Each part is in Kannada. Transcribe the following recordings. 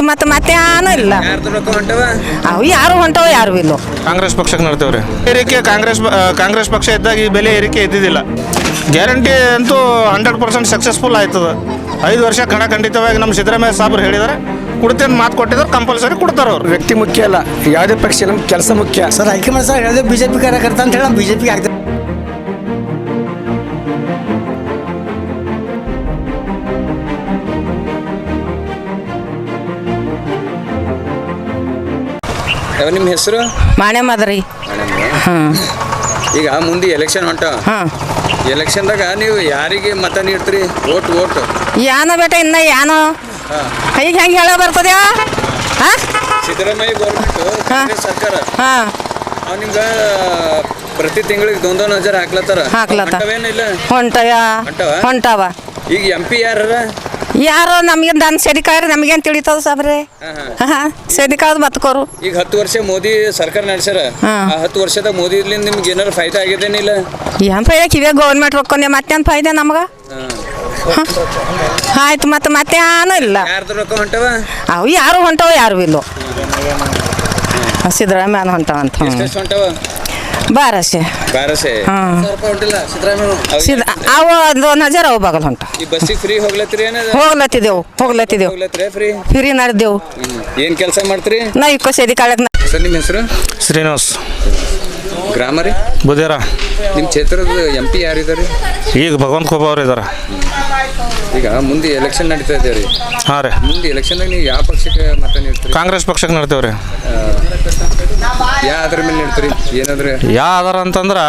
ಮತ್ತೇನೂ ಇಲ್ಲ. ಅವು ಯಾರು ಹೊಂಟವ ಯಾರು ಇಲ್ಲ. ಕಾಂಗ್ರೆಸ್ ಪಕ್ಷಕ್ಕೆ ನೋಡ್ತೇವ್ರಿ. ಏರಿಕೆ ಕಾಂಗ್ರೆಸ್ ಪಕ್ಷ ಇದ್ದಾಗ ಈ ಬೆಲೆ ಏರಿಕೆ ಇದ್ದಿದ್ದಿಲ್ಲ. ಗ್ಯಾರಂಟಿ ಅಂತೂ 100% ಸಕ್ಸಸ್ಫುಲ್ ಆಯ್ತದ. 5 ವರ್ಷ ಖಂಡಿತವಾಗಿ ನಮ್ಮ ಸಿದ್ದರಾಮಯ್ಯ ಸಾಬ್ರು ಹೇಳಿದ್ದಾರೆ, ಕೊಡ್ತೇನೆ ಮಾತು ಕೊಟ್ಟಿದ್ದಾರೆ, ಕಂಪಲ್ಸರಿ ಕೊಡ್ತಾರೆ ಅವ್ರು. ವ್ಯಕ್ತಿ ಮುಖ್ಯ ಅಲ್ಲ, ಯಾವುದೇ ಪಕ್ಷ ನಮ್ಮ ಕೆಲಸ ಮುಖ್ಯ. ಸರ್ ಹೈಕಮಾಂಡ್ ಸರ್ ಹೇಳಿದ್ರೆ ಬಿಜೆಪಿ ಕಾರ್ಯಕರ್ತ ಅಂತ ಹೇಳಿ ಬಿಜೆಪಿಗೆ ಆಗ್ತದೆ. ನಿಮ್ಮ ಹೆಸರು? ಮಾಣೆ ಮಾದ್ರಿ. ಹಾಂ, ಈಗ ಮುಂದೆ ಎಲೆಕ್ಷನ್ ಹೊಂಟ. ಹಾಂ, ಎಲೆಕ್ಷನ್ದಾಗ ನೀವು ಯಾರಿಗೆ ಮತ ನೀಡ್ತೀರಿ? ಓಟ್ ಯಾನೋ ಬೇಟ ಇನ್ನ ಯಾನೋ ಈಗ ಹೆಂಗೆ ಹೇಳೋ ಬರ್ತದ್ಯಾ? ಹಾಂ, ಸಿದ್ದರಾಮಯ್ಯ ಗೌರ್ಮೆಂಟ್ ಸರ್ಕಾರ ಹಾಂ, ಅವ್ ನಿಮ್ಗೆ ಪ್ರತಿ ತಿಂಗಳಿಗೆ 1,000 ಹಾಕ್ಲತ್ತಾರ. ಹೊಂಟವ. ಈಗ MP ಯಾರೋ ನಮ್ಗೆ ನನ್ನ ಸೆದಿಕಾರಿ ನಮಗೇನು ತಿಳಿತದ ಸಾಬ್ರೆ? ಹಾಂ, ಸೆದಿಕಾದ್ ಮತ್ಕೋರು. ಈಗ 10 ವರ್ಷ ಮೋದಿ ಸರ್ಕಾರ ನಡೆಸ್ಯಾರ. ಆ 10 ವರ್ಷದ ಮೋದಿಲಿಂದ ನಿಮ್ಗೆ ಏನಾರು ಫಾಯ್ದಾ ಆಗಿದೇನಿಲ್ಲ? ಏನು ಫೈದೆ? ಕಿವೇ ಗೌರ್ಮೆಂಟ್ ರೊಕ್ಕೊಂಡೆ ಮತ್ತೇನು ಫೈದೆ ನಮ್ಗೆ? ಆಯ್ತು, ಮತ್ತೇನೂ ಇಲ್ಲ. ಯಾರ್ದು ರೊಕ್ಕ ಹೊಂಟವ? ಅವು ಯಾರು ಹೊಂಟವ ಯಾರು ಇಲ್ಲ. ಸಿದ್ದರಾಮಯ್ಯ ಹೊಂಟವ ಅಂತ. ಎಷ್ಟು ಹೊಂಟವ? ಬಾರಸೆ. ಹಾಂ, ಅವು 1,000 ಅವು ಬಗಲ್ ಹೊಂಟ. ಈ ಬಸ್ಸಿಗೆ ಫ್ರೀ ಹೋಗ್ಲತ್ತೀರಿ? ಹೋಗ್ಲತ್ತಿದ್ದೆವು ಫ್ರೀ ಫ್ರೀ ನಡೆದೆವು. ಏನು ಕೆಲಸ ಮಾಡ್ತೀರಿ? ನಾ ಇಕ್ಕೋ ಸೇದಿ ಕಾಳಕ್ಕೆ. ಸರ್ ನಿಮ್ಮ ಹೆಸರು? ಶ್ರೀನಿವಾಸ್. ಗ್ರಾಮ ರೀ? ಬುದೇರ. ನಿಮ್ಮ ಕ್ಷೇತ್ರದ MP ಯಾರಿದ್ದಾರೆ? ಈಗ ಭಗವಂತ ಖೋಬ ಅವ್ರು ಇದ್ದಾರೆ. ಈಗ ಮುಂದೆ ಎಲೆಕ್ಷನ್ ನಡೀತಾ ಇದೆ ರೀ. ಹಾಂ ರೀ. ಮುಂದೆ ಎಲೆಕ್ಷನ್ದಾಗ ನೀವು ಯಾವ ಪಕ್ಷಕ್ಕೆ ಮತ ನೀಡ್ತೀರಿ? ಕಾಂಗ್ರೆಸ್ ಪಕ್ಷಕ್ಕೆ ನೋಡ್ತೇವ್ರಿ. ಅದ್ರ ಮೇಲೆ ನೀಡ್ತೀರಿ? ಏನಾದ್ರೆ ಯಾವ್ದಾರ ಅಂತಂದ್ರೆ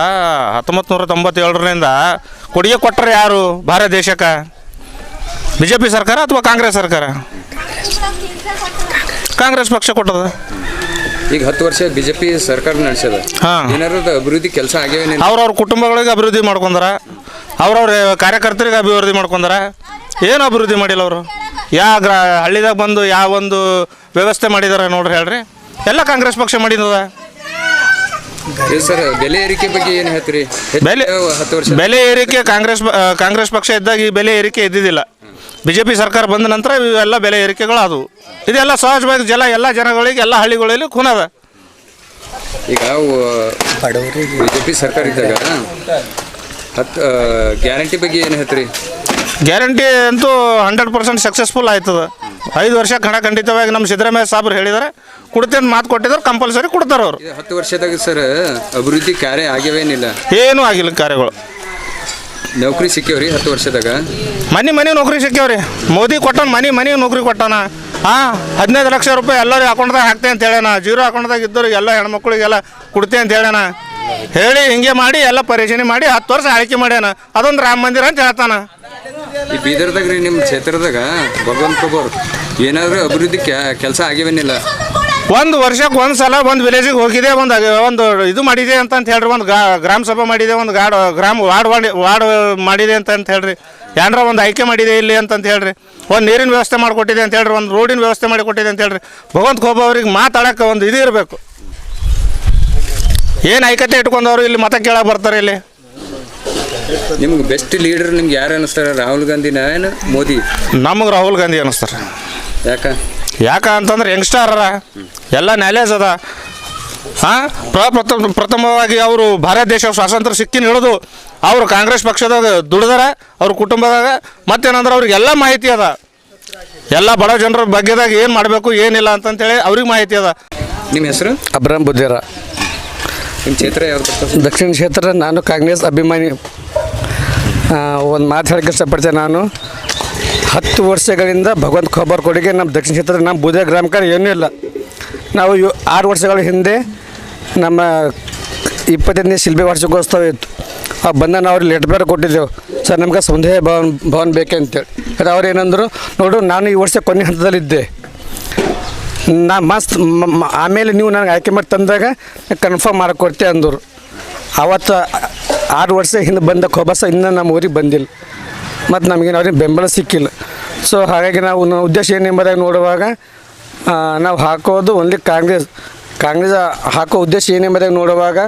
1997ರಿಂದ ಕೊಡುಗೆ ಕೊಟ್ಟರೆ ಯಾರು ಭಾರತ ದೇಶಕ್ಕೆ? BJP ಸರ್ಕಾರ ಅಥವಾ ಕಾಂಗ್ರೆಸ್ ಸರ್ಕಾರ? ಕಾಂಗ್ರೆಸ್ ಪಕ್ಷ ಕೊಟ್ಟದ. ಈಗ 10 ವರ್ಷ BJP ಸರ್ಕಾರ ನಡೆಸದ. ಏನಾರು ಅಭಿವೃದ್ಧಿ ಕೆಲಸ ಆಗ್ಯಾವೇನಿಲ್ಲ? ಅವ್ರವ್ರ ಕುಟುಂಬಗಳಿಗೆ ಅಭಿವೃದ್ಧಿ ಮಾಡ್ಕೊಂಡಾರ, ಅವ್ರವ್ರ ಕಾರ್ಯಕರ್ತರಿಗೆ ಅಭಿವೃದ್ಧಿ ಮಾಡ್ಕೊಂಡಾರ. ಏನು ಅಭಿವೃದ್ಧಿ ಮಾಡಿಲ್ಲ ಅವರು. ಹಳ್ಳಿದಾಗ ಬಂದು ಯಾವ ಒಂದು ವ್ಯವಸ್ಥೆ ಮಾಡಿದಾರೆ ನೋಡ್ರಿ ಹೇಳ್ರಿ. ಎಲ್ಲ ಕಾಂಗ್ರೆಸ್ ಪಕ್ಷ ಮಾಡಿದದ. ಸರ್ ಬೆಲೆ ಏರಿಕೆ ಬಗ್ಗೆ ಏನು ಹೇಳ್ತೀರಿ? ಬೆಲೆ ಏರಿಕೆ ಕಾಂಗ್ರೆಸ್ ಪಕ್ಷ ಇದ್ದಾಗ ಈ ಬೆಲೆ ಏರಿಕೆ ಇದ್ದಿದ್ದಿಲ್ಲ. BJP ಸರ್ಕಾರ ಬಂದ ನಂತರ ಇವೆಲ್ಲ ಬೆಲೆ ಏರಿಕೆಗಳು ಆದವು. ಇದೆಲ್ಲ ಸಹಜವಾಗಿ ಎಲ್ಲ ಜನಗಳಿಗೆ ಎಲ್ಲ ಹಳ್ಳಿಗಳಲ್ಲಿ ಖುನದ. ಈಗ BJP ಸರ್ಕಾರ ಇದ್ದಾಗ ಗ್ಯಾರಂಟಿ ಬಗ್ಗೆ ಏನು ಹೇಳ್ತೀರಿ? ಗ್ಯಾರಂಟಿ ಅಂತೂ 100% ಸಕ್ಸಸ್ಫುಲ್ ಆಯ್ತದ. 5 ವರ್ಷ ಖಂಡಿತವಾಗಿ ನಮ್ಮ ಸಿದ್ದರಾಮಯ್ಯ ಸಾಬ್ರು ಹೇಳಿದ್ದಾರೆ, ಕೊಡ್ತೇನೆ ಮಾತು ಕೊಟ್ಟಿದ್ದಾರೆ, ಕಂಪಲ್ಸರಿ ಕೊಡ್ತಾರೆ ಅವರು. 10 ವರ್ಷದಾಗ ಸರ್ ಅಭಿವೃದ್ಧಿ ಕಾರ್ಯ ಆಗ್ಯಾವೇನಿಲ್ಲ? ಏನೂ ಆಗಿಲ್ಲ ಕಾರ್ಯಗಳು. ನೌಕರಿ ಸಿಕ್ಕ್ಯಾವ್ರಿ 10 ವರ್ಷದಾಗ? ಮನೆ ನೌಕರಿ ಸಿಕ್ಕ್ಯಾವ್ರಿ. ಮೋದಿ ಕೊಟ್ಟಾನ, ಮನೆ ನೌಕರಿ ಕೊಟ್ಟಾನ. 15 ಲಕ್ಷ ರೂಪಾಯಿ ಎಲ್ಲರಿಗೆ ಅಕೌಂಟ್ದಾಗ ಹಾಕ್ತೆ ಅಂತ ಹೇಳ್ಯಾನ. 0 ಅಕೌಂಟ್ದಾಗ ಇದ್ದವ್ರಿಗೆ ಎಲ್ಲ ಹೆಣ್ಮಕ್ಳಿಗೆಲ್ಲ ಕೊಡ್ತೆ ಅಂತ ಹೇಳ್ಯಾನ. ಹೇಳಿ ಹಿಂಗೆ ಮಾಡಿ ಎಲ್ಲ ಪರಿಶೀಲನೆ ಮಾಡಿ 10 ವರ್ಷ ಆಳ್ಕೆ ಮಾಡ್ಯಾನ. ಅದೊಂದು ರಾಮ ಮಂದಿರ ಅಂತ ಹೇಳ್ತಾನ. ಈ ಬೀದರ್ದಾಗ ರೀ ನಿಮ್ಮ ಕ್ಷೇತ್ರದಾಗ ಭಗವಂತ ಖೋಬರ್ ಏನಾದರೂ ಅಭಿವೃದ್ಧಿ ಕೆಲಸ ಆಗ್ಯಾವೇನಿಲ್ಲ? ಒಂದು ವರ್ಷಕ್ಕೆ ಒಂದು ಸಲ ಒಂದು ವಿಲೇಜಿಗೆ ಹೋಗಿದೆ, ಒಂದು ಇದು ಮಾಡಿದೆ ಅಂತ ಹೇಳ್ರಿ. ಒಂದು ಗ್ರಾಮ ಸಭೆ ಮಾಡಿದೆ, ಒಂದು ವಾರ್ಡ್ ಮಾಡಿದೆ ಅಂತ ಹೇಳ್ರಿ. ಏನಾರ ಒಂದು ಆಯ್ಕೆ ಮಾಡಿದೆ ಇಲ್ಲಿ ಅಂತ ಹೇಳ್ರಿ. ಒಂದು ನೀರಿನ ವ್ಯವಸ್ಥೆ ಮಾಡಿಕೊಟ್ಟಿದೆ ಅಂತ ಹೇಳ್ರಿ. ಒಂದು ರೋಡಿನ ವ್ಯವಸ್ಥೆ ಮಾಡಿಕೊಟ್ಟಿದೆ ಅಂತ ಹೇಳ್ರಿ. ಭಗವಂತ ಖೋಬ ಅವ್ರಿಗೆ ಮಾತಾಡೋಕೆ ಒಂದು ಇದು ಇರಬೇಕು. ಏನು ಐಕ್ಯತೆ ಇಟ್ಕೊಂಡವ್ರು ಇಲ್ಲಿ ಮತ ಕೇಳಕ್ಕೆ ಬರ್ತಾರೆ ಇಲ್ಲಿ. ನಿಮ್ಗೆ ಬೆಸ್ಟ್ ಲೀಡರ್ ನಿಮ್ಗೆ ಯಾರು ಅನ್ನಿಸ್ತಾರೆ? ರಾಹುಲ್ ಗಾಂಧಿನ ಏನು ಮೋದಿ? ನಮಗೆ ರಾಹುಲ್ ಗಾಂಧಿ ಅನ್ನಿಸ್ತಾರೆ. ಯಾಕೆ ಅಂತಂದ್ರೆ ಯಂಗ್ಸ್ಟಾರ ಎಲ್ಲ ನಾಲೇಜ್ ಅದ. ಪ್ರಥಮವಾಗಿ ಅವರು ಭಾರತ ದೇಶ ಸ್ವಾತಂತ್ರ್ಯ ಸಿಕ್ಕಿನ ಹಿಡಿದು ಅವರು ಕಾಂಗ್ರೆಸ್ ಪಕ್ಷದಾಗ ದುಡಿದಾರ. ಅವ್ರ ಕುಟುಂಬದಾಗ ಮತ್ತೇನಂದ್ರೆ ಅವ್ರಿಗೆಲ್ಲ ಮಾಹಿತಿ ಅದ. ಎಲ್ಲ ಬಡ ಜನರ ಬಗ್ಗೆದಾಗ ಏನು ಮಾಡಬೇಕು ಏನಿಲ್ಲ ಅಂತಂತೇಳಿ ಅವ್ರಿಗೆ ಮಾಹಿತಿ ಅದ. ನಿಮ್ಮ ಹೆಸರು? ಅಬ್ರಾಮ್ ಬುದ್ದೇರ. ನಿಮ್ಮ ಕ್ಷೇತ್ರ ಯಾವ್ದು? ದಕ್ಷಿಣ ಕ್ಷೇತ್ರ. ನಾನು ಕಾಂಗ್ರೆಸ್ ಅಭಿಮಾನಿ. ಒಂದು ಮಾತು ಹೇಳಕ್ಕೆ ಇಷ್ಟಪಡ್ತೇನೆ. ನಾನು 10 ವರ್ಷಗಳಿಂದ ಭಗವಂತ ಖೋಬರ್ ಕೊಡುಗೆ ನಮ್ಮ ದಕ್ಷಿಣ ಕ್ಷೇತ್ರದ ನಮ್ಮ ಬುದೇ ಗ್ರಾಮಕಾರ ಏನೂ ಇಲ್ಲ. ನಾವು 6 ವರ್ಷಗಳ ಹಿಂದೆ ನಮ್ಮ 25ನೇ ಶಿಲ್ಪಿ ವಾರ್ಷಿಕೋತ್ಸವ ಇತ್ತು. ಬಂದ ನಾವು ಅವ್ರಿಗೆ ಲೆಟರ್ ಬೇರೆ ಕೊಟ್ಟಿದ್ದೆವು, ಸರ್ ನಮ್ಗೆ ಸಮುದಾಯ ಭವನ ಬೇಕೆ ಅಂತೇಳಿ. ಅದು ಅವ್ರು ಏನಂದರು, ನೋಡು ನಾನು ಈ ವರ್ಷ ಕೊನೆ ಹಂತದಲ್ಲಿದ್ದೆ, ನಾ ಆಮೇಲೆ ನೀವು ನನಗೆ ಆಯ್ಕೆ ಮಾಡಿ ತಂದಾಗ ಕನ್ಫರ್ಮ್ ಮಾಡಿಕೊಡ್ತೆ ಅಂದರು. ಆವತ್ತು 6 ವರ್ಷ ಹಿಂದೆ ಬಂದ ಖೋಬಸ ಇನ್ನೂ ನಮ್ಮ ಊರಿಗೆ ಬಂದಿಲ್ಲ. ಮತ್ತು ನಮಗೇನು ಅವ್ರಿಗೆ ಬೆಂಬಲ ಸಿಕ್ಕಿಲ್ಲ. ಸೊ ಹಾಗಾಗಿ ನಾವು ಉದ್ದೇಶ ಏನೆಂಬುದಾಗಿ ನೋಡುವಾಗ ನಾವು ಹಾಕೋದು ಓನ್ಲಿ ಕಾಂಗ್ರೆಸ್ ಹಾಕೋ ಉದ್ದೇಶ ಏನೆಂಬುದಾಗಿ ನೋಡುವಾಗ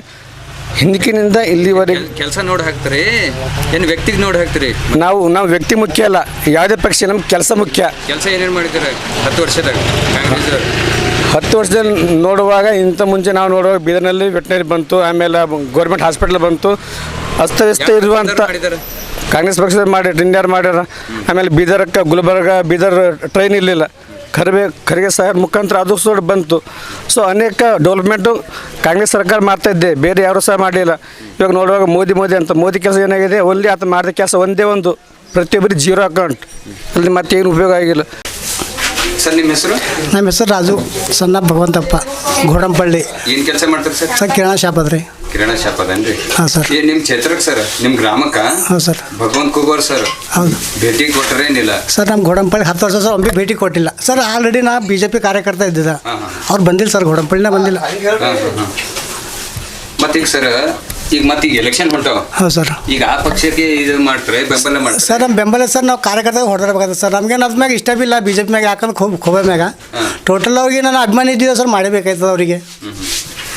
ಹಿಂದಕ್ಕಿನಿಂದ ಇಲ್ಲಿವರೆಗೆ ಕೆಲಸ ನೋಡಿ ಹಾಕ್ತಾರೆ ಏನು ವ್ಯಕ್ತಿಗೆ ನೋಡಿ ಹಾಕ್ತೀರಿ? ನಾವು ವ್ಯಕ್ತಿ ಮುಖ್ಯ ಅಲ್ಲ, ಯಾವುದೇ ಪಕ್ಷ ನಮ್ಗೆ ಕೆಲಸ ಮುಖ್ಯ. ಕೆಲಸ ಏನೇನು ಮಾಡಿದ್ದಾರೆ 10 ವರ್ಷದಾಗ ಕಾಂಗ್ರೆಸ್ ಅವರು? 10 ವರ್ಷದಲ್ಲಿ ನೋಡುವಾಗ ಇಂಥ ಮುಂಚೆ ನಾವು ನೋಡುವಾಗ ಬೀದರ್ನಲ್ಲಿ ವೆಟನರಿ ಬಂತು, ಆಮೇಲೆ ಗೌರ್ಮೆಂಟ್ ಹಾಸ್ಪಿಟ್ಲ್ ಬಂತು. ಅಸ್ತವ್ಯಸ್ತ ಇರುವಂಥ ಮಾಡಿದ್ದಾರೆ ಕಾಂಗ್ರೆಸ್ ಪಕ್ಷದ ಮಾಡ್ಯಾರ, ಇಂಡಿಯಾರ್ ಮಾಡ್ಯಾರ. ಆಮೇಲೆ ಬೀದರ್ಕ್ಕೆ ಗುಲ್ಬರ್ಗ ಬೀದರ್ ಟ್ರೈನ್ ಇರಲಿಲ್ಲ, ಖರ್ಗೆ ಸಾಹೇಬ್ ಮುಖಾಂತರ ಅದು ಸಹ ಬಂತು. ಸೊ ಅನೇಕ ಡೆವಲಪ್ಮೆಂಟು ಕಾಂಗ್ರೆಸ್ ಸರ್ಕಾರ ಮಾಡ್ತಾಯಿದ್ದೆ, ಬೇರೆ ಯಾರೂ ಸಹ ಮಾಡಲಿಲ್ಲ. ಇವಾಗ ನೋಡುವಾಗ ಮೋದಿ ಅಂತ ಮೋದಿ ಕೆಲಸ ಏನಾಗಿದೆ, ಓನ್ಲಿ ಆತ ಮಾಡಿದ ಕೆಲಸ ಒಂದೇ ಒಂದು, ಪ್ರತಿಯೊಬ್ಬರಿಗೆ 0 ಅಕೌಂಟ್, ಅಲ್ಲಿ ಮತ್ತೇನು ಉಪಯೋಗ ಆಗಿಲ್ಲ. ಸರ್ ನಿಮ್ಮ ಹೆಸರು? ನಮ್ಮ ಹೆಸರು ರಾಜು ಸಣ್ಣ ಭಗವಂತಪ್ಪ ಗೋಡಂಪಳ್ಳಿ. ಏನು ಕೆಲಸ ಮಾಡ್ತಾರೆ ಸರ್? ಸರ್ ಕಿರಾಣ ಶಾಪ್ ಅದ್ರಿ. ಕಿರಾಣ ಶಾಪ್ ಅದೇನ್ರಿ? ಹಾಂ ಸರ್. ಏನು ನಿಮ್ಮ ಕ್ಷೇತ್ರಕ್ಕೆ ಸರ್, ನಿಮ್ಮ ಗ್ರಾಮಕ್ಕೆ ಹಾಂ ಸರ್. ಭಗವಂತ ಖೂಬರ್ ಸರ್ ಹೌದು ಭೇಟಿ ಕೊಟ್ಟರೆ ಏನಿಲ್ಲ ಸರ್. ನಮ್ಮ ಗೋಡಂಪಳ್ಳಿ 10 ವರ್ಷ ಸರ್ ಒಮ್ಮೆ ಭೇಟಿ ಕೊಟ್ಟಿಲ್ಲ ಸರ್. ಆಲ್ರೆಡಿ ನಾ BJP ಕಾರ್ಯಕರ್ತ ಇದ್ದಿದ್ದ, ಅವ್ರು ಬಂದಿಲ್ಲ ಸರ್, ಗೋಡಂಪಳ್ಳಿನ ಬಂದಿಲ್ಲ. ಮತ್ತೀಗ ಸರ್ ಈಗ ಎಲೆಕ್ಷನ್ ಹೊಂಟಾವ. ಹೌದು ಸರ್. ಈಗ ಆ ಪಕ್ಷಕ್ಕೆ ಇದು ಮಾಡ್ತಾರೆ, ಬೆಂಬಲ ಮಾಡ್ತಾರೆ ಸರ್. ನಮ್ಮ ಬೆಂಬಲ ಸರ್, ನಾವು ಕಾರ್ಯಕರ್ತ ಹೊಡೆದಿರ್ಬೇಕಾದ್ರೆ ಸರ್. ನಮ್ಗೇನು ಅದ್ರ ಮ್ಯಾಗ ಇಷ್ಟ ಬಿಲ್ಲ BJP ಮ್ಯಾಗ, ಯಾಕಂದ್ರೆ ಖೋಬೆ ಮ್ಯಾಗ ಟೋಟಲ್ ಅವ್ರಿಗೆ ನಾನು ಅಭಿಮಾನಿ ಇದ್ದೀವಿ ಸರ್, ಮಾಡಬೇಕಾಯ್ತದ ಅವರಿಗೆ.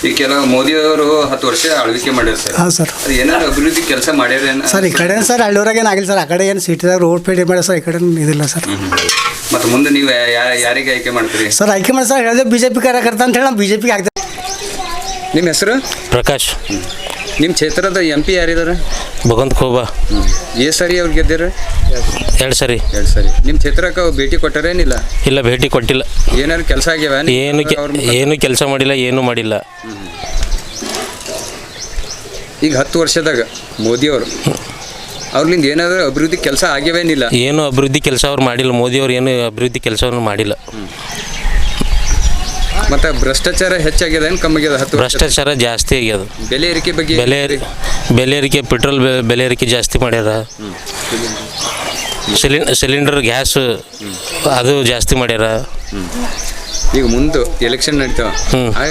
ಈಗ ಕೆಲವು ಮೋದಿ ಅವರು 10 ವರ್ಷ ಆಳ್ವಿಕೆ ಮಾಡ್ಯಾರ ಸರ್. ಹಾಂ ಸರ್. ಅದು ಏನಾದ್ರು ಅಭಿವೃದ್ಧಿ ಕೆಲಸ ಮಾಡ್ಯಾರ ಸರ್? ಈ ಕಡೆ ಸರ್ ಹಳ್ಳಿಯವ್ರಾಗ ಏನು ಆಗಿಲ್ಲ ಸರ್, ಆ ಕಡೆ ಏನು ಸಿಟಿದಾಗ ರೋಡ್ ಪೇಡಿ ಮಾಡ್ಯಾರ ಸರ್, ಈ ಕಡೆ ಇದಿಲ್ಲ ಸರ್. ಮತ್ತು ಮುಂದೆ ನೀವು ಯಾರಿಗೆ ಆಯ್ಕೆ ಮಾಡ್ತೀರಿ ಸರ್? ಆಯ್ಕೆ ಮಾಡಿ ಸರ್, ಹೇಳಿದೆ BJP ಕಾರ್ಯಕರ್ತ ಅಂತ ಹೇಳಿ ನಾವು BJP ಆಗ್ತೇವೆ. ನಿಮ್ಮ ಹೆಸರು? ಪ್ರಕಾಶ್. ನಿಮ್ಮ ಕ್ಷೇತ್ರದ MP ಯಾರಿದ್ದಾರೆ? ಭಗವಂತ ಖೋಬಾ. ಸರಿ ಅವ್ರು ಗೆದ್ದಿರ? 2 ಸರಿ. 2 ಸರಿ. ನಿಮ್ಮ ಕ್ಷೇತ್ರಕ್ಕೆ ಭೇಟಿ ಕೊಟ್ಟಾರೇನಿಲ್ಲ? ಇಲ್ಲ, ಭೇಟಿ ಕೊಟ್ಟಿಲ್ಲ. ಏನಾದ್ರು ಕೆಲಸ ಆಗ್ಯಾವ? ಏನು ಕೆಲಸ ಮಾಡಿಲ್ಲ, ಏನೂ ಮಾಡಿಲ್ಲ. ಈಗ 10 ವರ್ಷದಾಗ ಮೋದಿಯವರು ಅವ್ರಲಿಂದ ಏನಾದರೂ ಅಭಿವೃದ್ಧಿ ಕೆಲಸ ಆಗ್ಯಾವೇನಿಲ್ಲ? ಏನು ಅಭಿವೃದ್ಧಿ ಕೆಲಸ ಅವ್ರು ಮಾಡಿಲ್ಲ, ಮೋದಿಯವ್ರು ಏನು ಅಭಿವೃದ್ಧಿ ಕೆಲಸವನ್ನು ಮಾಡಿಲ್ಲ. ಮತ್ತು ಭ್ರಷ್ಟಾಚಾರ ಹೆಚ್ಚಾಗ್ಯದ ಏನು ಕಮ್ಮಿ ಆಗ್ಯದ? 10 ಭ್ರಷ್ಟಾಚಾರ ಜಾಸ್ತಿ ಆಗ್ಯದ. ಬೆಲೆ ಏರಿಕೆ ಬಗ್ಗೆ? ಬೆಲೆ ಏರಿಕೆ, ಪೆಟ್ರೋಲ್ ಬೆಲೆ ಏರಿಕೆ ಜಾಸ್ತಿ ಮಾಡ್ಯಾರ. ಸಿಲಿಂಡರ್ ಗ್ಯಾಸ್ ಅದು ಜಾಸ್ತಿ ಮಾಡ್ಯಾರ. ಈಗ ಮುಂದೆ ಎಲೆಕ್ಷನ್ ನಡೀತಾವ, ಆ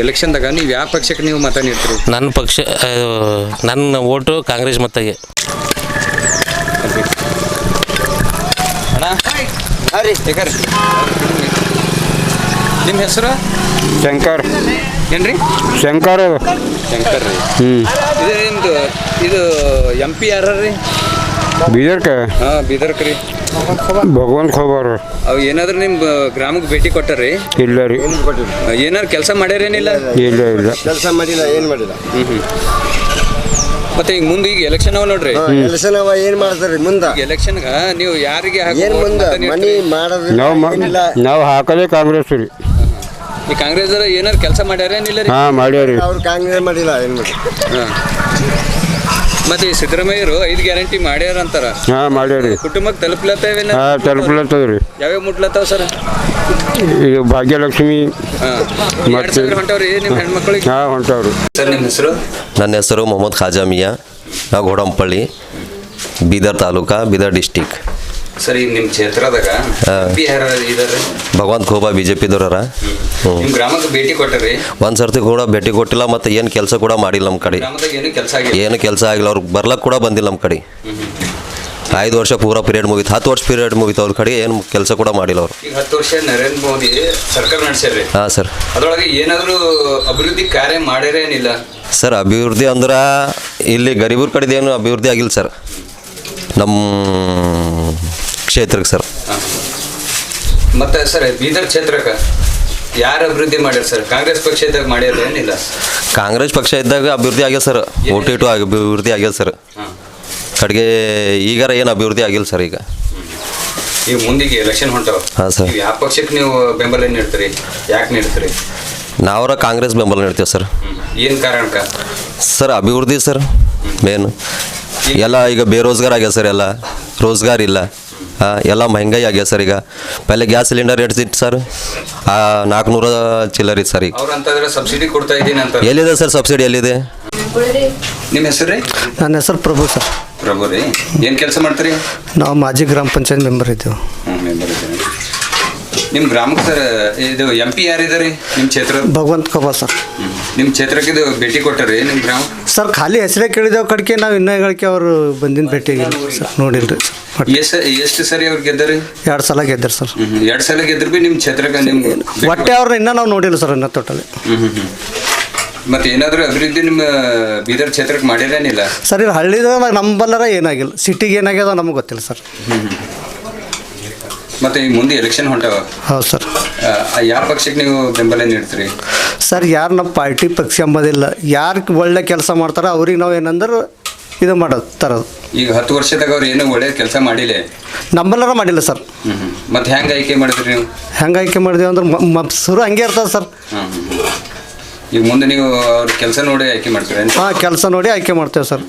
ಎಲೆಕ್ಷನ್ದಾಗ ನೀವು ಯಾವ ಪಕ್ಷಕ್ಕೆ ನೀವು ಮತ ನೀಡ್ತೀರಿ? ನನ್ನ ಓಟು ಕಾಂಗ್ರೆಸ್ ಮತ್ತಿಗೆ. ನಿಮ್ಮ ಹೆಸರು? ಶಂಕರ್. ಏನ್ರಿ? ಶಂಕರ್ ಶಂಕರ್ ರೀ. ಇದು ನಿಮ್ದು ಇದು MP ಯಾರ ರೀ? ಬೀದರ್ಕ. ಹಾಂ, ಬೀದರ್ಕ ರೀ. ಭಗವಂತ ಖೋಬರ್. ಅವು ಏನಾದ್ರು ನಿಮ್ಮ ಗ್ರಾಮಕ್ಕೆ ಭೇಟಿ ಕೊಟ್ಟಾರ್ರಿ? ಇಲ್ಲ ರೀ. ಏನಾದ್ರು ಕೆಲಸ ಮಾಡ್ಯಾರೇನಿಲ್ಲ? ಇಲ್ಲ ಕೆಲಸ ಮಾಡಿಲ್ಲ, ಏನು ಮಾಡಿಲ್ಲ. ಮತ್ತೆ ಈಗ ಮುಂದೆ ಈಗ ಎಲೆಕ್ಷನ್ ಅವ ನೋಡ್ರಿ. ಎಲೆಕ್ಷನ್ ಅವ ಏನು ಮಾಡ್ತಾರೆ ಮುಂದೆ? ಎಲೆಕ್ಷನ್ಗೆ ನೀವು ಯಾರಿಗೆ ಏನು ಮುಂದೆ ಮನಿ ಮಾಡೋದು? ನಾವು ಹಾಕಲೇ ಕಾಂಗ್ರೆಸ್ ರೀ. ಈ ಕಾಂಗ್ರೆಸ್ ಏನಾರು ಕೆಲಸ ಮಾಡ್ಯಾರೇನಿಲ್ಲ ರೀ? ಹಾಂ ಮಾಡ್ಯಾರಿ. ಅವ್ರು ಕಾಂಗ್ರೆಸ್ ಮಾಡಿಲ್ಲ, ಏನು ಮಾಡಿ? ಹಾಂ. ಮತ್ತೆ ಈ ಸಿದ್ದರಾಮಯ್ಯರು 5 ಗ್ಯಾರಂಟಿ ಮಾಡ್ಯಾರ ಅಂತಾರ. ಹಾಂ ಮಾಡ್ಯಾರಿ. ಕುಟುಂಬಕ್ಕೆ ತಲುಪ್ಲತ್ತೇವೇನ? ಹಾಂ ತಲುಪ್ಲತ್ತದ ರೀ. ಯಾವ್ಯಾವ ಮುಟ್ಲತ್ತಾವ ಸರ್? ಇದು ಭಾಗ್ಯಲಕ್ಷ್ಮಿ. ಹಾಂ. 2,000 ಹೊಂಟವ್ರಿ ನಿಮ್ಮ ಹೆಣ್ಮಕ್ಳಿಗೆ? ಹಾಂ ಹೊಂಟವ್ರಿ. ಸರ್ ನಿಮ್ಮ ಹೆಸರು? ನನ್ನ ಹೆಸರು ಮೊಹಮ್ಮದ್ ಖಾಜಾ ಮಿಯಾ, ನಾವು ಗೋಡಂಪಳ್ಳಿ, ಬೀದರ್ ತಾಲೂಕಾ, ಬೀದರ್ ಡಿಸ್ಟಿಕ್. ಸರ್ ಈಗ ನಿಮ್ಮ ಕ್ಷೇತ್ರದಾಗ MP ಯಾರು ಇದಾರೆ? ಭಗವಂತ ಖೋಬಾ BJP-ದವ್ರ. ನಿಮ್ಮ ಗ್ರಾಮಕ್ಕೆ ಭೇಟಿ ಕೊಟ್ಟರಿ? ಒಂದು ಸರ್ತಿ ಕೂಡ ಭೇಟಿ ಕೊಟ್ಟಿಲ್ಲ, ಮತ್ತು ಏನು ಕೆಲಸ ಕೂಡ ಮಾಡಿಲ್ಲ ನಮ್ಮ ಕಡೆ. ಗ್ರಾಮದಾಗ ಏನು ಕೆಲಸ ಆಗಿಲ್ಲ? ಏನು ಕೆಲಸ ಆಗಿಲ್ಲ, ಅವ್ರಿಗೆ ಬರ್ಲಕ್ಕೆ ಕೂಡ ಬಂದಿಲ್ಲ ನಮ್ಮ ಕಡೆ. 5 ವರ್ಷ ಪೂರಾ ಪೀರಿಯಡ್ ಮುಗೀತು, 10 ವರ್ಷ ಪೀರಿಯಡ್ ಮುಗೀತು, ಅವ್ರ ಕಡೆ ಏನು ಕೆಲಸ ಕೂಡ ಮಾಡಿಲ್ಲ ಅವರು. ಈಗ 10 ವರ್ಷ ನರೇಂದ್ರ ಮೋದಿ ಸರ್ಕಾರ ನಡೆಸ್ಯಾರ್ರಿ. ಹಾಂ ಸರ್. ಅದರೊಳಗೆ ಏನಾದರೂ ಅಭಿವೃದ್ಧಿ ಕಾರ್ಯ ಮಾಡ್ಯಾರೇನಿಲ್ಲ? ಸರ್ ಅಭಿವೃದ್ಧಿ ಅಂದ್ರೆ ಇಲ್ಲಿ ಗರೀಬರ ಕಡೆದು ಏನು ಅಭಿವೃದ್ಧಿ ಆಗಿಲ್ಲ ಸರ್ ನಮ್ಮ ಕ್ಷೇತ್ರಕ್ಕೆ ಸರ್. ಮತ್ತು ಸರ್ ಬೀದರ್ ಕ್ಷೇತ್ರಕ್ಕೆ ಯಾರು ಅಭಿವೃದ್ಧಿ ಮಾಡ್ಯಾರ ಸರ್? ಕಾಂಗ್ರೆಸ್ ಪಕ್ಷದಾಗ ಮಾಡ್ಯಾರ ಏನಿಲ್ಲ? ಕಾಂಗ್ರೆಸ್ ಪಕ್ಷ ಇದ್ದಾಗ ಅಭಿವೃದ್ಧಿ ಆಗ್ಯದ ಸರ್, ಓಟಿಟು ಅಭಿವೃದ್ಧಿ ಆಗ್ಯದ ಸರ್. ಕಡೆಗೆ ಈಗಾರ ಏನು ಅಭಿವೃದ್ಧಿ ಆಗಿಲ್ಲ ಸರ್. ಈಗ ಮುಂದಿಗೆ ಎಲೆಕ್ಷನ್ ಹೊಂಟಾವ. ಹಾಂ ಸರ್. ಯಾವ ಪಕ್ಷಕ್ಕೆ ನೀವು ಬೆಂಬಲ ನೀಡ್ತೀರಿ? ಯಾಕೆ ನೀಡ್ತೀರಿ? ನಾವರ ಕಾಂಗ್ರೆಸ್ ಬೆಂಬಲ ನೀಡ್ತೀವಿ ಸರ್. ಏನು ಕಾರಣಕ್ಕೆ ಸರ್? ಅಭಿವೃದ್ಧಿ ಸರ್ ಮೇನ್. ಎಲ್ಲ ಈಗ ಬೇರೋಜ್ಗಾರ್ ಆಗ್ಯದ ಸರ್, ಎಲ್ಲ ರೋಜ್ಗಾರ್ ಇಲ್ಲ. ಎಲ್ಲ ಮಹಂಗಾಯಿ ಆಗ್ಯದ ಸರ್. ಈಗ ಪಹಲೆ ಗ್ಯಾಸ್ ಸಿಲಿಂಡರ್ ಇಡ್ತಿತ್ತು ಸರ್, 400 ಚಿಲ್ಲರ್ ಇತ್ತು ಸರ್. ಈಗ ಅವ್ರು ಅಂತಂದ್ರೆ ಸಬ್ಸಿಡಿ ಕೊಡ್ತಾ ಇದ್ದೀನಿ ಅಂತ. ಎಲ್ಲಿದೆ ಸರ್ ಸಬ್ಸಿಡಿ? ಎಲ್ಲಿದೆ? ನಿಮ್ಮ ಹೆಸರು ರೀ? ನನ್ನ ಹೆಸರು ಪ್ರಭು ಸರ್. ಪ್ರಭು ರೀ. ಏನು ಕೆಲಸ ಮಾಡ್ತೀರಿ? ನಾವು ಮಾಜಿ ಗ್ರಾಮ ಪಂಚಾಯತ್ ಮೆಂಬರ್ ಇದ್ದೇವೆ. ಮೆಂಬರ್ ಇದ್ದೀರಿ. ನಿಮ್ಮ ಗ್ರಾಮಕ್ಕೆ ಸರ್ ಇದು MP ಯಾರಿದ್ದಾರೆ ನಿಮ್ಮ ಕ್ಷೇತ್ರ? ಭಗವಂತ ಖೋಬಾ ಸರ್. ನಿಮ್ಮ ಕ್ಷೇತ್ರಕ್ಕೆ ಇದು ಭೇಟಿ ಕೊಟ್ಟರಿ ನಿಮ್ಮ ಗ್ರಾಮ? ಸರ್ ಖಾಲಿ ಹೆಸರೇ ಕೇಳಿದೇವು ಕಡೆಗೆ, ನಾವು ಇನ್ನೂ ಹೇಳಿಕೆ ಅವರು ಬಂದಿನ ಭೇಟಿ ಆಗಿಲ್ಲ ಸರ್, ನೋಡಿಲ್ಲ ರೀ. ಎಷ್ಟು ಸರಿ ಅವ್ರು ಗೆದ್ದರಿ? 2 ಸಲ ಗೆದ್ದಾರ ಸರ್. 2 ಸಲ ಗೆದ್ರು ಬಿ ನಿಮ್ಮ ಕ್ಷೇತ್ರಕ್ಕೆ ನಿಮ್ಮ ಒಟ್ಟೆ ಅವ್ರನ್ನ ಇನ್ನೂ ನಾವು ನೋಡಿಲ್ಲ ಸರ್, ಇನ್ನೂ ಟೋಟಲಿ. ಮತ್ತೆ ಏನಾದರೂ ಅಭಿವೃದ್ಧಿ ನಿಮ್ಮ ಬೀದರ್ ಕ್ಷೇತ್ರಕ್ಕೆ ಮಾಡ್ಯಾರೇನಿಲ್ಲ? ಸರ್ ಇಲ್ಲಿ ಹಳ್ಳಿದಾಗ ನಂಬಲ್ಲರ ಏನಾಗಿಲ್ಲ, ಸಿಟಿಗೆ ಏನಾಗ್ಯದ ನಮಗೆ ಗೊತ್ತಿಲ್ಲ ಸರ್. ಮತ್ತೆ ಈಗ ಮುಂದೆ ಎಲೆಕ್ಷನ್ ಹೊಂಟವ. ಹೌದು ಸರ್. ಯಾವ ಪಕ್ಷಕ್ಕೆ ನೀವು ಬೆಂಬಲ ನೀಡ್ತೀರಿ? ಸರ್ ಯಾರು ನಮ್ಮ ಪಾರ್ಟಿ ಪಕ್ಷ ಎಂಬುದಿಲ್ಲ, ಯಾರು ಒಳ್ಳೆ ಕೆಲಸ ಮಾಡ್ತಾರೆ ಅವ್ರಿಗೆ ನಾವು ಏನಂದ್ರೆ ಇದು ಮಾಡೋದು ತರೋದು. ಈಗ 10 ವರ್ಷದಾಗ ಅವ್ರು ಏನೋ ಒಳ್ಳೆ ಕೆಲಸ ಮಾಡಿಲ್ಲ, ನಂಬಲ್ಲರ ಮಾಡಿಲ್ಲ ಸರ್. ಮತ್ತೆ ಹೆಂಗೆ ಆಯ್ಕೆ ಮಾಡಿದ್ರಿ ನೀವು? ಹೆಂಗೆ ಆಯ್ಕೆ ಮಾಡಿದೀವಿ ಅಂದ್ರೆ ಶುರು ಹಂಗೆ ಇರ್ತದೆ ಸರ್. ಈಗ ಮುಂದೆ ನೀವು ಅವ್ರ ಕೆಲಸ ನೋಡಿ ಆಯ್ಕೆ ಮಾಡ್ತೀರಿ? ಹಾಂ, ಕೆಲಸ ನೋಡಿ ಆಯ್ಕೆ ಮಾಡ್ತೇವೆ ಸರ್.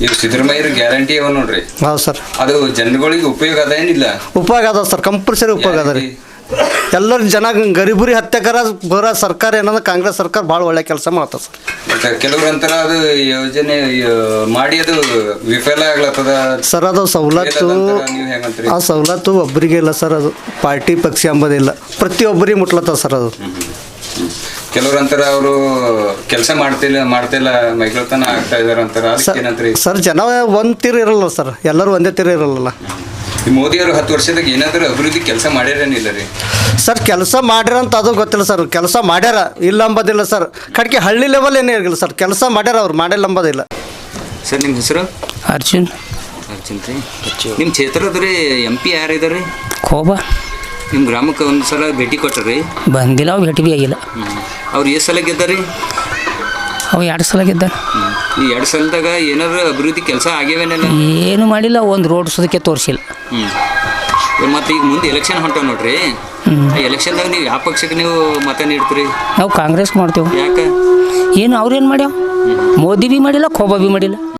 ಈಗ ಸಿದ್ದರಾಮಯ್ಯರ ಗ್ಯಾರಂಟಿ ಅವ ನೋಡ್ರಿ, ಹೌದು ಸರ್. ಅದು ಜನಗಳಿಗೆ ಉಪಯೋಗ ಅದ ಏನಿಲ್ಲ? ಉಪಯೋಗ ಅದ ಸರ್, ಕಂಪಲ್ಸರಿ ಉಪಯೋಗ ಅದ ರೀ. ಎಲ್ಲರ ಜನ ಗರೀಬರಿ ಹತ್ಯೆಕರ ಬರೋ ಸರ್ಕಾರ ಏನಂದ್ರೆ ಕಾಂಗ್ರೆಸ್ ಸರ್ಕಾರ ಭಾಳ ಒಳ್ಳೆ ಕೆಲಸ ಮಾಡ್ತದೆ ಸರ್. ಮತ್ತೆ ಕೆಲವ್ರ ಅಂತರ ಅದು ಯೋಜನೆ ಮಾಡಿ ಅದು ವಿಫಲ ಆಗ್ಲತ್ತದ ಸರ್. ಅದು ಸವಲತ್ತು, ನೀವು ಹೆಂಗಂತೀರಿ? ಆ ಸವಲತ್ತು ಒಬ್ಬರಿಗೆ ಇಲ್ಲ ಸರ್, ಅದು ಪಾರ್ಟಿ ಪಕ್ಷ ಎಂಬುದಿಲ್ಲ, ಪ್ರತಿಯೊಬ್ಬರಿಗೆ ಮುಟ್ಲತ್ತದ ಸರ್ ಅದು. ಕೆಲವ್ರ ಅಂತಾರ ಅವರು ಕೆಲಸ ಮಾಡ್ತಿಲ್ಲ ಮೈಗಳ್ತನ ಆಗ್ತಾ ಇದಾರ ಅಂತಾರ, ಅದಕ್ಕೆ ಏನಂತ್ರಿ? ಸರ್ ಜನ ಒಂದು ತೀರ ಇರಲ್ಲ ಸರ್, ಎಲ್ಲರೂ ಒಂದೇ ತೀರ ಇರಲ್ಲ. ಈ ಮೋದಿ ಅವರು 10 ವರ್ಷದಾಗ ಏನಾದರೂ ಅಭಿವೃದ್ಧಿ ಕೆಲಸ ಮಾಡ್ಯಾರೇನಿಲ್ಲ ರೀ? ಸರ್ ಕೆಲಸ ಮಾಡ್ಯಾರ ಅಂತ ಅದು ಗೊತ್ತಿಲ್ಲ ಸರ್, ಕೆಲಸ ಮಾಡ್ಯಾರ ಇಲ್ಲ ಅಂಬೋದಿಲ್ಲ ಸರ್. ಕಡೆಗೆ ಹಳ್ಳಿ ಲೆವೆಲ್ ಏನೇ ಇರಲಿಲ್ಲ ಸರ್, ಕೆಲಸ ಮಾಡ್ಯಾರ ಅವ್ರು, ಮಾಡಿಲ್ಲ ಅಂಬೋದಿಲ್ಲ. ಸರ್ ನಿಮ್ಮ ಹೆಸರು? ಅರ್ಜುನ್. ಅರ್ಜುನ್ ರೀ. ನಿಮ್ಮ ಕ್ಷೇತ್ರದ ರೀ MP ಯಾರಿದ್ದಾರೆ? ಖೋಬಾ. ನಿಮ್ಮ ಗ್ರಾಮಕ್ಕೆ ಒಂದು ಸಲ ಭೇಟಿ ಕೊಟ್ಟರಿ? ಬಂದಿಲ್ಲ, ಅವು ಭೇಟಿ ಭೀ ಆಗಿಲ್ಲ. ಅವ್ರು ಎಷ್ಟು ಸಲ ಗೆದ್ದಾರಿ? ಅವು 2 ಸಲ ಗೆದ್ದ. ಈ 2 ಸಲದಾಗ ಏನಾದ್ರು ಅಭಿವೃದ್ಧಿ ಕೆಲಸ ಆಗ್ಯಾವೇನಿಲ್ಲ? ಏನು ಮಾಡಿಲ್ಲ, ಒಂದು ರೋಡ್ ಸುದಕ್ಕೆ ತೋರಿಸಿಲ್ಲ. ಮತ್ತು ಈಗ ಮುಂದೆ ಎಲೆಕ್ಷನ್ ಹೊಂಟವ ನೋಡ್ರಿ, ಎಲೆಕ್ಷನ್ದಾಗ ನೀವು ಯಾವ ಪಕ್ಷಕ್ಕೆ ನೀವು ಮತ ನೀಡ್ತೀರಿ? ನಾವು ಕಾಂಗ್ರೆಸ್ ಮಾಡ್ತೇವೆ. ಯಾಕೆ? ಏನು ಅವ್ರೇನು ಮಾಡ್ಯಾವ? ಮೋದಿ ಭೀ ಮಾಡಿಲ್ಲ, ಖೋಬಾ ಭೀ ಮಾಡಿಲ್ಲ.